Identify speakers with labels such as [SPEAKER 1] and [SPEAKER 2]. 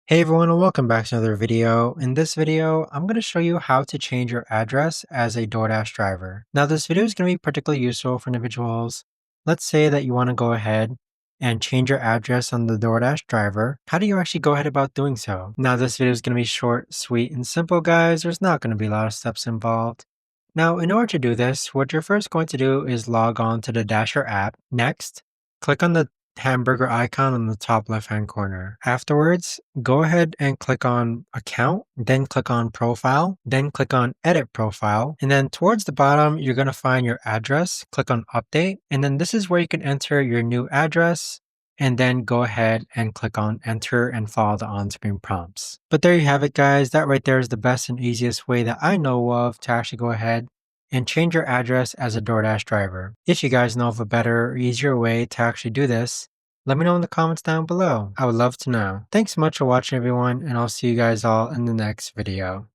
[SPEAKER 1] Hey everyone and welcome back to another video. In this video, I'm going to show you how to change your address as a Doordash driver. Now this video is going to be particularly useful for individuals. Let's say that you want to go ahead and change your address on the Doordash driver. How do you actually go ahead about doing so? Now this video is going to be short, sweet, and simple guys. There's not going to be a lot of steps involved. Now in order to do this, what you're first going to do is log on to the Dasher app. Next, click on the hamburger icon on the top left hand corner. Afterwards, go ahead and click on account, then click on profile, then click on edit profile. And then towards the bottom, you're going to find your address. Click on update. And then this is where you can enter your new address. And then go ahead and click on enter and follow the on-screen prompts. But there you have it, guys. That right there is the best and easiest way that I know of to actually go ahead and change your address as a Doordash driver. If you guys know of a better or easier way to actually do this, let me know in the comments down below. I would love to know. Thanks so much for watching everyone, and I'll see you guys all in the next video.